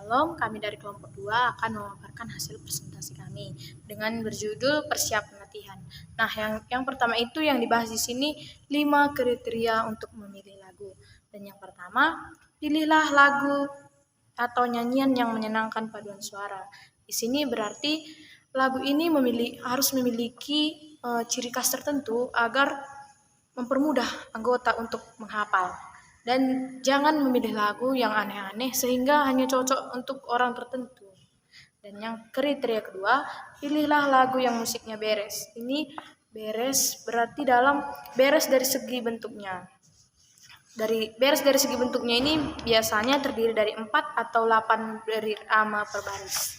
Shalom, kami dari kelompok 2 akan memaparkan hasil presentasi kami dengan berjudul persiapan latihan. Nah, yang pertama itu yang dibahas di sini 5 kriteria untuk memilih lagu. Dan yang pertama, pilihlah lagu atau nyanyian yang menyenangkan paduan suara. Di sini berarti lagu ini harus memiliki ciri khas tertentu agar mempermudah anggota untuk menghafal. Dan jangan memilih lagu yang aneh-aneh sehingga hanya cocok untuk orang tertentu. Dan yang kriteria kedua, pilihlah lagu yang musiknya beres. Ini beres berarti beres dari segi bentuknya. Beres dari segi bentuknya ini biasanya terdiri dari 4 atau 8 dari irama per baris.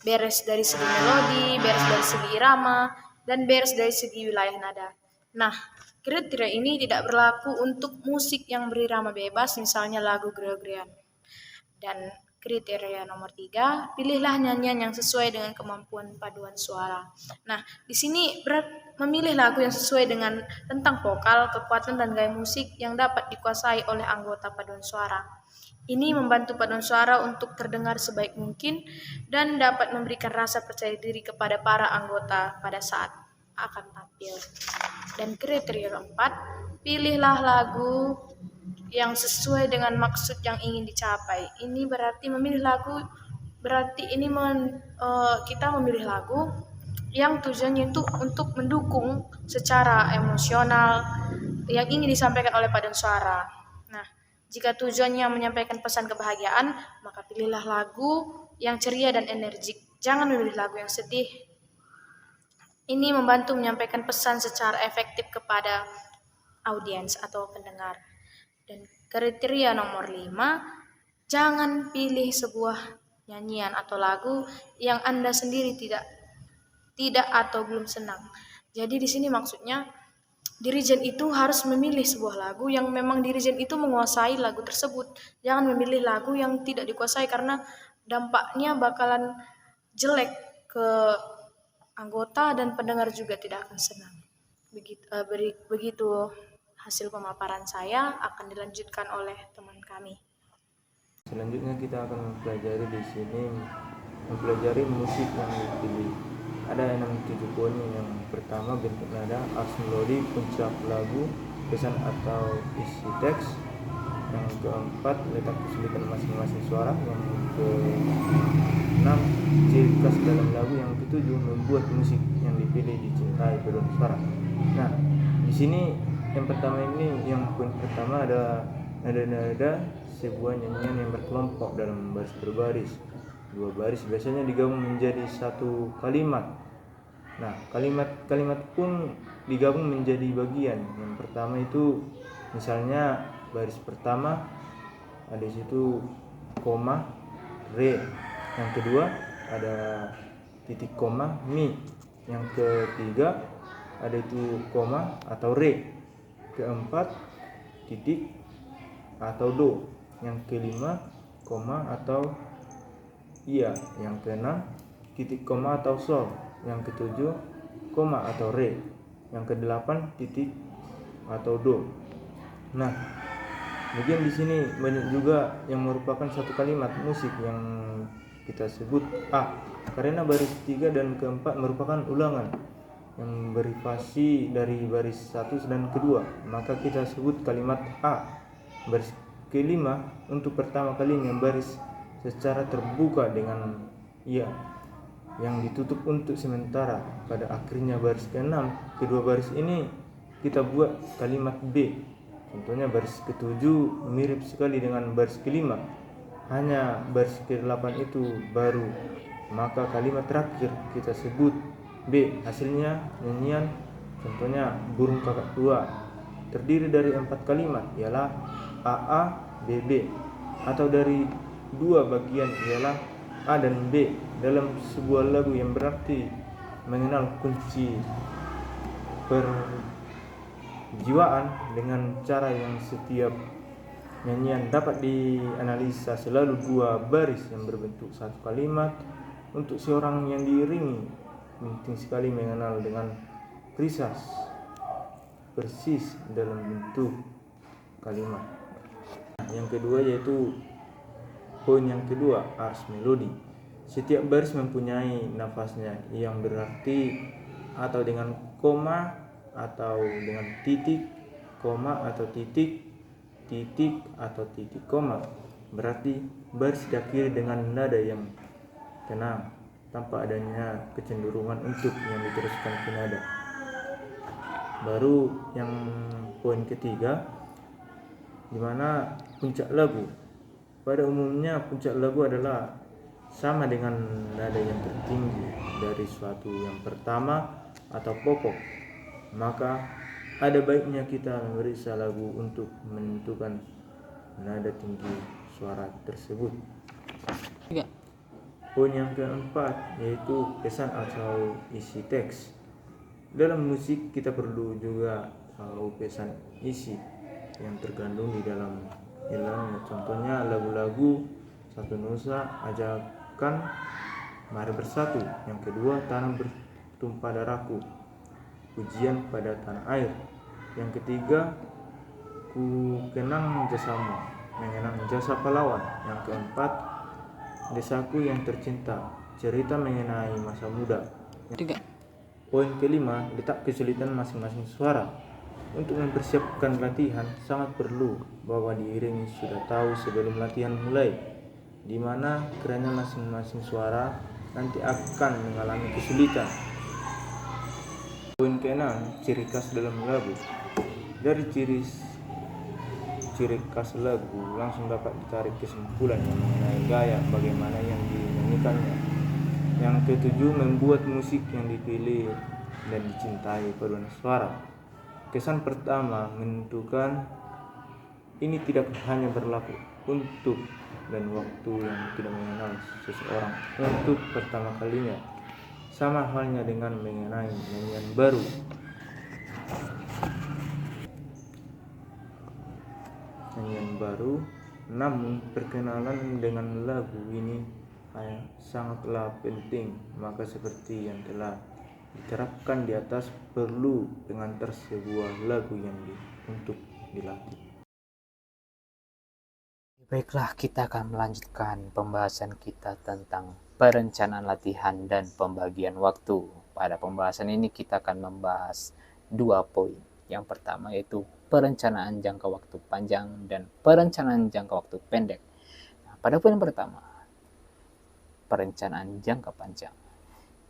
Beres dari segi melodi, beres dari segi irama, dan beres dari segi wilayah nada. Nah, kriteria ini tidak berlaku untuk musik yang berirama bebas, misalnya lagu Gregorian. Dan kriteria nomor 3, pilihlah nyanyian yang sesuai dengan kemampuan paduan suara. Nah, di sini memilih lagu yang sesuai dengan tentang vokal, kekuatan, dan gaya musik yang dapat dikuasai oleh anggota paduan suara. Ini membantu paduan suara untuk terdengar sebaik mungkin dan dapat memberikan rasa percaya diri kepada para anggota pada saat akan tampil. Dan kriteria keempat, pilihlah lagu yang sesuai dengan maksud yang ingin dicapai. Ini berarti kita memilih lagu yang tujuannya itu untuk mendukung secara emosional yang ingin disampaikan oleh paduan suara. Nah, jika tujuannya menyampaikan pesan kebahagiaan, maka pilihlah lagu yang ceria dan energik. Jangan memilih lagu yang sedih. Ini membantu menyampaikan pesan secara efektif kepada audiens atau pendengar. Dan kriteria nomor 5, jangan pilih sebuah nyanyian atau lagu yang Anda sendiri tidak atau belum senang. Jadi di sini maksudnya dirijen itu harus memilih sebuah lagu yang memang dirijen itu menguasai lagu tersebut. Jangan memilih lagu yang tidak dikuasai karena dampaknya bakalan jelek ke anggota dan pendengar juga tidak akan senang. Begitu hasil pemaparan saya, akan dilanjutkan oleh teman kami. Selanjutnya kita akan mempelajari di sini musik yang dipilih. Ada 7 poin. Yang pertama, bentuk nada, ars melodi, puncak lagu, pesan atau isi teks. Yang keempat, letak kesulitan masing-masing suara. Yang keenam, ciri khas dalam lagu. Yang ketujuh, membuat musik yang dipilih dicintai paduan suara. Nah, di sini yang pertama ini, yang poin pertama ada nada-nada sebuah nyanyian yang berkelompok dalam baris berbaris. 2 baris biasanya digabung menjadi satu kalimat. Nah, kalimat-kalimat pun digabung menjadi bagian. Yang pertama itu misalnya baris pertama ada situ koma re. Yang kedua ada titik koma mi. Yang ketiga ada itu koma atau re. Keempat titik atau do. Yang kelima koma atau iya. Yang keenam titik koma atau sol. Yang ketujuh koma atau re. Yang kedelapan titik atau do. Nah, kemudian di sini banyak juga yang merupakan satu kalimat musik yang kita sebut A, karena baris 3 dan keempat merupakan ulangan yang berivasi dari baris 1 dan kedua, maka kita sebut kalimat A. Baris kelima untuk pertama kalinya baris secara terbuka dengan ya yang ditutup untuk sementara. Pada akhirnya baris ke-6, kedua baris ini kita buat kalimat B. Contohnya baris ke-7 mirip sekali dengan baris ke-5, hanya baris ke-8 itu baru, maka kalimat terakhir kita sebut B. Hasilnya nyanyian contohnya burung kakak tua terdiri dari 4 kalimat, ialah AA, BB, atau dari 2 bagian, ialah A dan B dalam sebuah lagu yang berarti mengenal kunci perjiwaan dengan cara yang setiap nyanyian dapat dianalisa selalu 2 baris yang berbentuk satu kalimat. Untuk seorang yang diiringi penting sekali mengenal dengan persis dalam bentuk kalimat. Yang kedua yaitu Poin yang kedua, ars melodi. Setiap baris mempunyai nafasnya yang berarti atau dengan koma atau dengan titik, koma atau titik, titik atau titik koma. Berarti baris diakhiri dengan nada yang tenang tanpa adanya kecenderungan untuk yang diteruskan ke nada. Baru yang poin ketiga, dimana puncak lagu. Pada umumnya puncak lagu adalah sama dengan nada yang tertinggi dari suatu yang pertama atau pokok. Maka ada baiknya kita memeriksa lagu untuk menentukan nada tinggi suara tersebut. Poin yang keempat yaitu pesan atau isi teks. Dalam musik kita perlu juga tahu pesan isi yang terkandung di dalam ilmu. Contohnya lagu-lagu Satu Nusa, Ajakan, Mari Bersatu. Yang kedua, Tanah Bertumpah Darahku, Pujian pada Tanah Air. Yang ketiga, Ku Kenang Jasamu, mengenang jasa pahlawan. Yang keempat, Desaku yang Tercinta, cerita mengenai masa muda. Poin kelima, letak kesulitan masing-masing suara. Untuk mempersiapkan latihan sangat perlu bahwa diiringi sudah tahu sebelum latihan mulai, di mana kiranya masing-masing suara nanti akan mengalami kesulitan. Poin keenam, ciri khas dalam lagu. Dari ciri khas lagu langsung dapat ditarik kesimpulan mengenai gaya bagaimana yang dinyanyikannya. Yang ketujuh, membuat musik yang dipilih dan dicintai paduan suara. Kesan pertama menentukan. Ini tidak hanya berlaku untuk dan waktu yang tidak mengenal seseorang untuk pertama kalinya. Sama halnya dengan mengenai nyanyian baru. Namun perkenalan dengan lagu ini sangatlah penting. Maka seperti yang telah diterapkan di atas, perlu pengantar sebuah lagu yang untuk dilatih. Baiklah, kita akan melanjutkan pembahasan kita tentang perencanaan latihan dan pembagian waktu. Pada pembahasan ini kita akan membahas 2 poin. Yang pertama yaitu perencanaan jangka waktu panjang dan perencanaan jangka waktu pendek. Nah, pada poin pertama, perencanaan jangka panjang.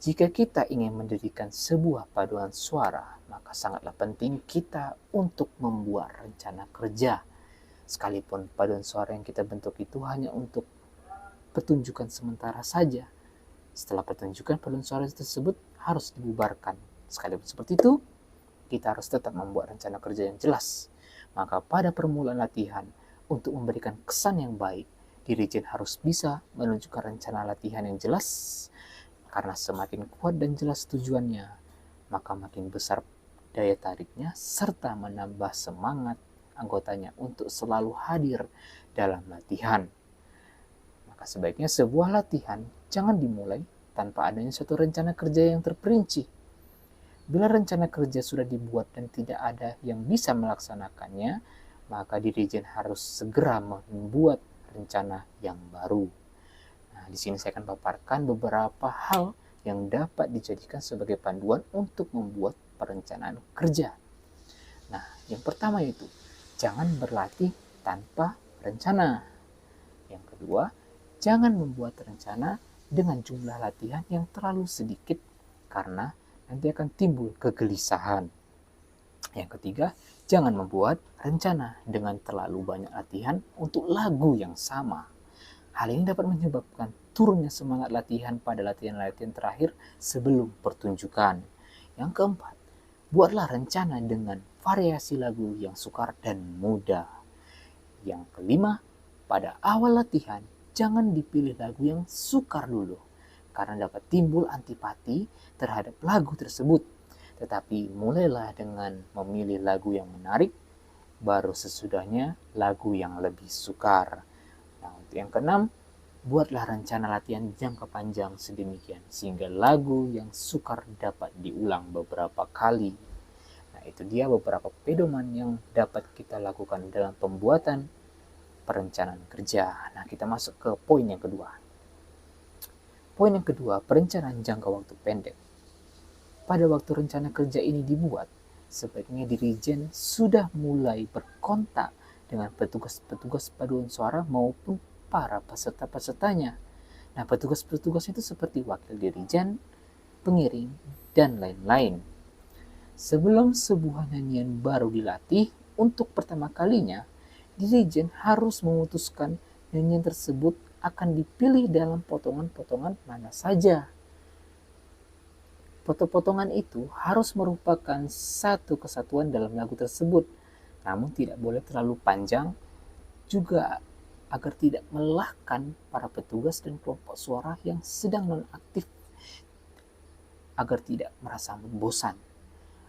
Jika kita ingin mendirikan sebuah paduan suara, maka sangatlah penting kita untuk membuat rencana kerja. Sekalipun paduan suara yang kita bentuk itu hanya untuk pertunjukan sementara saja. Setelah pertunjukan, paduan suara tersebut harus dibubarkan. Sekalipun seperti itu, kita harus tetap membuat rencana kerja yang jelas. Maka pada permulaan latihan, untuk memberikan kesan yang baik, dirijen harus bisa menunjukkan rencana latihan yang jelas. Karena semakin kuat dan jelas tujuannya, maka makin besar daya tariknya serta menambah semangat anggotanya untuk selalu hadir dalam latihan. Maka sebaiknya sebuah latihan jangan dimulai tanpa adanya suatu rencana kerja yang terperinci. Bila rencana kerja sudah dibuat dan tidak ada yang bisa melaksanakannya, maka dirijen harus segera membuat rencana yang baru. Nah, di sini saya akan paparkan beberapa hal yang dapat dijadikan sebagai panduan untuk membuat perencanaan kerja. Nah, yang pertama itu, jangan berlatih tanpa rencana. Yang kedua, jangan membuat rencana dengan jumlah latihan yang terlalu sedikit karena nanti akan timbul kegelisahan. Yang ketiga, jangan membuat rencana dengan terlalu banyak latihan untuk lagu yang sama. Hal ini dapat menyebabkan turunnya semangat latihan pada latihan-latihan terakhir sebelum pertunjukan. Yang keempat, buatlah rencana dengan variasi lagu yang sukar dan mudah. Yang kelima, pada awal latihan, jangan dipilih lagu yang sukar dulu, karena dapat timbul antipati terhadap lagu tersebut. Tetapi mulailah dengan memilih lagu yang menarik, baru sesudahnya lagu yang lebih sukar. Nah, untuk yang keenam, buatlah rencana latihan jangka panjang sedemikian sehingga lagu yang sukar dapat diulang beberapa kali. Nah, itu dia beberapa pedoman yang dapat kita lakukan dalam pembuatan perencanaan kerja. Nah, kita masuk ke poin yang kedua. Poin yang kedua, perencanaan jangka waktu pendek. Pada waktu rencana kerja ini dibuat, sebaiknya dirijen sudah mulai berkontak dengan petugas-petugas paduan suara maupun para peserta-pesertanya. Nah, petugas-petugas itu seperti wakil dirijen, pengiring, dan lain-lain. Sebelum sebuah nyanyian baru dilatih, untuk pertama kalinya, dirijen harus memutuskan nyanyian tersebut akan dipilih dalam potongan-potongan mana saja. Potong-potongan itu harus merupakan satu kesatuan dalam lagu tersebut, namun tidak boleh terlalu panjang, juga agar tidak melelahkan para petugas dan kelompok suara yang sedang nonaktif, agar tidak merasa bosan.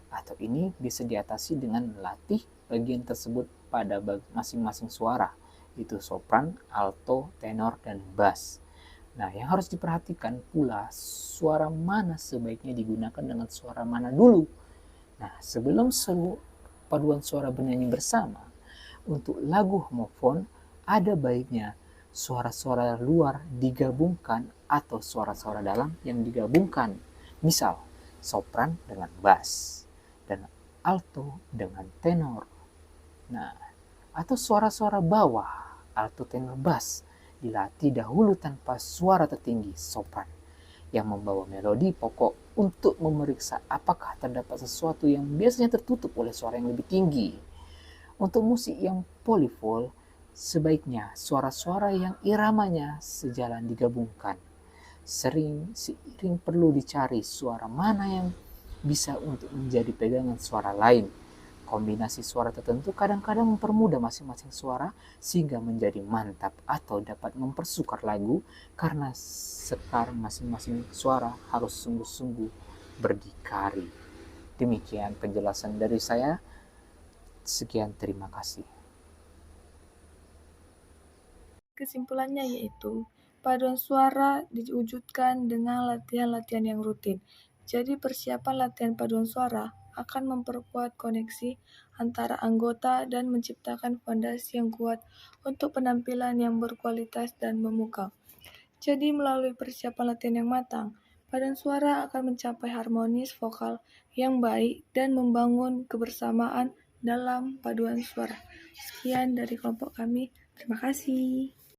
Atau ini bisa diatasi dengan melatih bagian tersebut pada masing-masing suara, yaitu sopran, alto, tenor, dan bass. Nah, yang harus diperhatikan pula suara mana sebaiknya digunakan dengan suara mana dulu. Nah, sebelum seluruh paduan suara bernyanyi bersama, untuk lagu homofon ada baiknya suara-suara luar digabungkan atau suara-suara dalam yang digabungkan. Misal, sopran dengan bass dan alto dengan tenor. Nah, atau suara-suara bawah, alto, tenor, bass dilatih dahulu tanpa suara tertinggi, sopran, yang membawa melodi pokok untuk memeriksa apakah terdapat sesuatu yang biasanya tertutup oleh suara yang lebih tinggi. Untuk musik yang polyphone, sebaiknya suara-suara yang iramanya sejalan digabungkan. Seiring perlu dicari suara mana yang bisa untuk menjadi pegangan suara lain. Kombinasi suara tertentu kadang-kadang mempermudah masing-masing suara sehingga menjadi mantap atau dapat mempersukar lagu karena sekar masing-masing suara harus sungguh-sungguh berdikari. Demikian penjelasan dari saya. Sekian, terima kasih. Kesimpulannya yaitu, paduan suara diwujudkan dengan latihan-latihan yang rutin. Jadi persiapan latihan paduan suara akan memperkuat koneksi antara anggota dan menciptakan fondasi yang kuat untuk penampilan yang berkualitas dan memukau. Jadi melalui persiapan latihan yang matang, paduan suara akan mencapai harmonis vokal yang baik dan membangun kebersamaan dalam paduan suara. Sekian dari kelompok kami. Terima kasih.